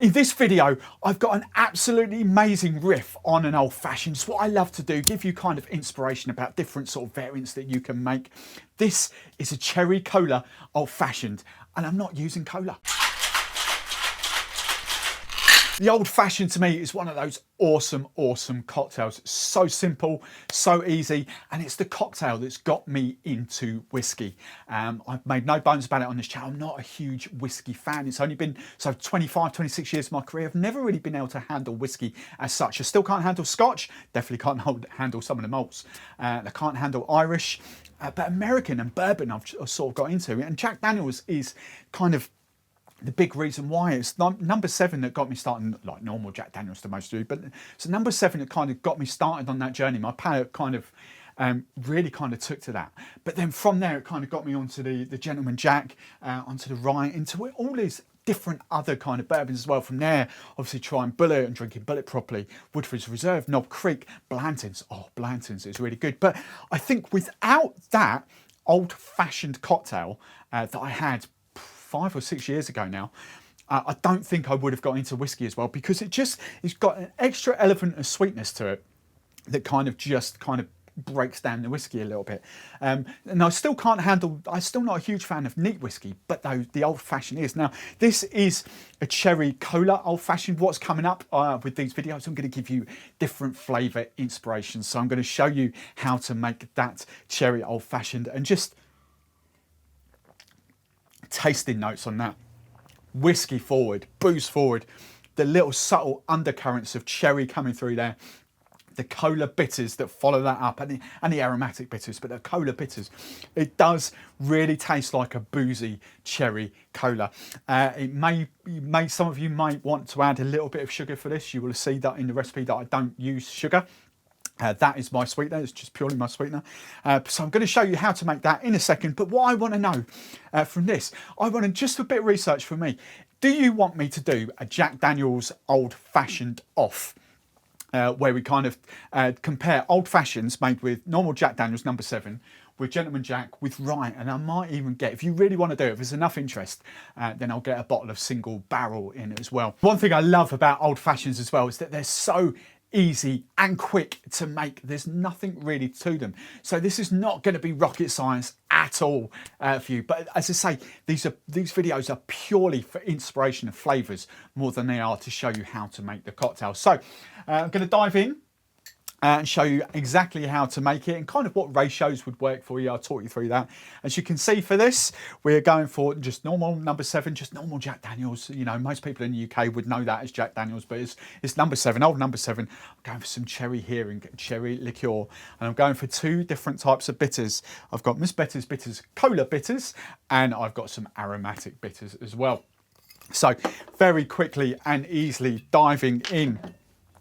In this video, I've got an absolutely amazing riff on an old fashioned. It's what I love to do, give you kind of inspiration about different sort of variants that you can make. This is a cherry cola old fashioned, and I'm not using cola. The old fashioned to me is one of those awesome cocktails. It's so simple, so easy, and it's the cocktail that's got me into whiskey. I've made no bones about it on this channel. I'm not a huge whiskey fan. It's only been 25, 26 years of my career. I've never really been able to handle whiskey as such. I still can't handle Scotch, definitely can't handle some of the malts. I can't handle Irish, but American and bourbon I've sort of got into. And Jack Daniels is kind of the big reason why. It's number 7 that got me starting, like normal Jack Daniels to most of you, but it's number 7 that kind of got me started on that journey. My palate kind of really kind of took to that. But then from there, it kind of got me onto the Gentleman Jack, onto the rye, into all these different other kind of bourbons as well. From there, obviously trying Bulleit and drinking Bulleit properly, Woodford's Reserve, Knob Creek, Blanton's. Oh, Blanton's is really good. But I think without that old-fashioned cocktail that I had 5 or 6 years ago now, I don't think I would have got into whiskey as well, because it's got an extra element of sweetness to it that kind of breaks down the whiskey a little bit. And I still can't handle, I'm still not a huge fan of neat whiskey, but though the old fashioned is. Now, this is a cherry cola old fashioned. What's coming up with these videos, I'm going to give you different flavour inspirations. So I'm going to show you how to make that cherry old fashioned, and just tasting notes on that. Whiskey forward, booze forward, the little subtle undercurrents of cherry coming through there, the Kola Bitters that follow that up, and the aromatic bitters, but the Kola Bitters, it does really taste like a boozy cherry cola. Some of you might want to add a little bit of sugar for this. You will see that in the recipe that I don't use sugar. That is my sweetener, it's just purely my sweetener. So I'm going to show you how to make that in a second. But what I want to know from this, I want to just a bit of research for me. Do you want me to do a Jack Daniels old fashioned off? Where we kind of compare old fashions made with normal Jack Daniels number 7 with Gentleman Jack with rye, and I might even get, if you really want to do it, if there's enough interest, then I'll get a bottle of single barrel in as well. One thing I love about old fashions as well is that they're so easy and quick to make. There's nothing really to them, so this is not going to be rocket science at all for you. But as I say, these videos are purely for inspiration of flavors more than they are to show you how to make the cocktail. So I'm going to dive in and show you exactly how to make it and kind of what ratios would work for you. I'll talk you through that. As you can see, for this, we're going for just normal number 7, just normal Jack Daniels. You know, most people in the UK would know that as Jack Daniels, but it's number 7, old number 7. I'm going for some cherry Heering, cherry liqueur, and I'm going for 2 different types of bitters. I've got Miss Betty's Bitters, Kola Bitters, and I've got some aromatic bitters as well. So very quickly and easily diving in.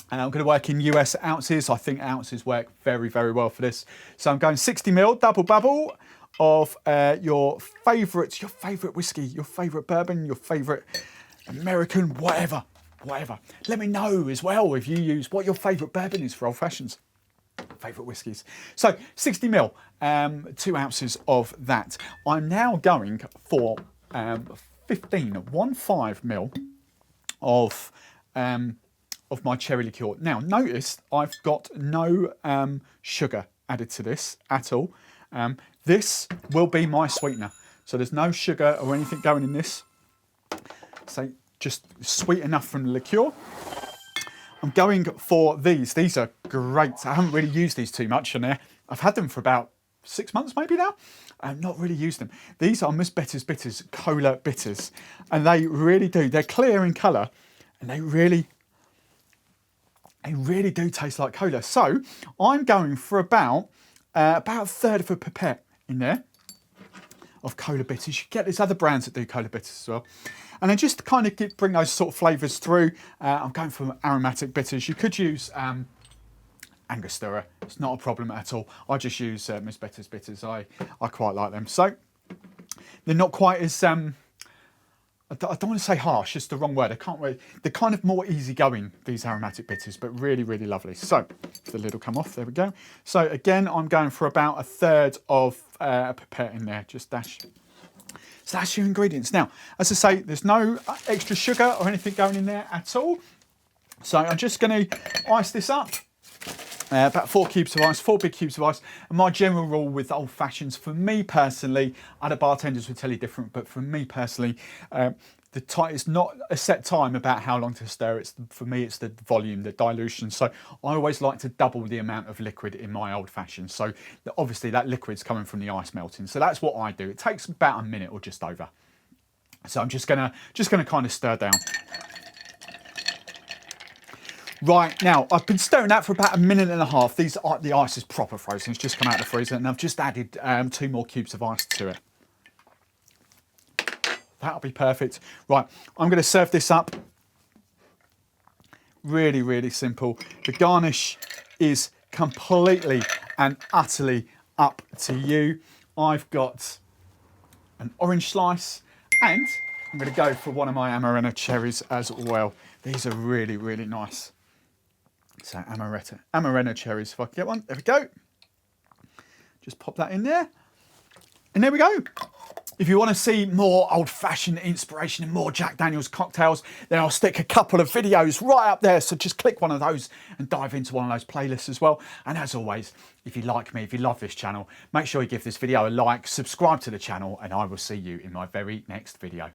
And I'm going to work in US ounces. I think ounces work very well for this. So I'm going 60 ml double bubble of your favourite whiskey, your favourite bourbon, your favourite American, whatever. Let me know as well if you use what your favourite bourbon is for old fashions, favourite whiskies. So 60 ml, 2 ounces of that. I'm now going for 15 ml of my cherry liqueur. Now notice I've got no sugar added to this at all. This will be my sweetener, so there's no sugar or anything going in this, so just sweet enough from the liqueur. I'm going for these are great. I haven't really used these too much on there. I've had them for about 6 months maybe now. I've not really used them. These are Miss Betty's Bitters, Kola Bitters, and they really do, they're clear in colour, and they really do taste like cola. So I'm going for about a third of a pipette in there of Kola Bitters. You get these other brands that do Kola Bitters as well. And then just to kind of bring those sort of flavours through, I'm going for aromatic bitters. You could use Angostura. It's not a problem at all. I just use Miss Betty's Bitters. I quite like them. So they're not quite as I don't want to say harsh, it's the wrong word. They're kind of more easygoing, these aromatic bitters, but really lovely. So the lid will come off, there we go. So again, I'm going for about a third of a pipette in there, just dash So that's your ingredients. Now, as I say, there's no extra sugar or anything going in there at all. So I'm just going to ice this up. About 4 cubes of ice, 4 big cubes of ice. And my general rule with old fashions, for me personally, other bartenders would tell you different, but for me personally, the time, it's not a set time about how long to stir. For me, it's the volume, the dilution. So I always like to double the amount of liquid in my old fashioned. So obviously that liquid's coming from the ice melting. So that's what I do. It takes about a minute or just over. So I'm just gonna kind of stir down. Right, now I've been stirring that for about a minute and a half. The ice is proper frozen. It's just come out of the freezer, and I've just added 2 more cubes of ice to it. That'll be perfect. Right, I'm going to serve this up. Really, really simple. The garnish is completely and utterly up to you. I've got an orange slice, and I'm going to go for one of my Amarena cherries as well. These are really, really nice. So Amarena cherries, if I can get one. There we go. Just pop that in there. And there we go. If you want to see more old-fashioned inspiration and more Jack Daniel's cocktails, then I'll stick a couple of videos right up there. So just click one of those and dive into one of those playlists as well. And as always, if you like me, if you love this channel, make sure you give this video a like, subscribe to the channel, and I will see you in my very next video.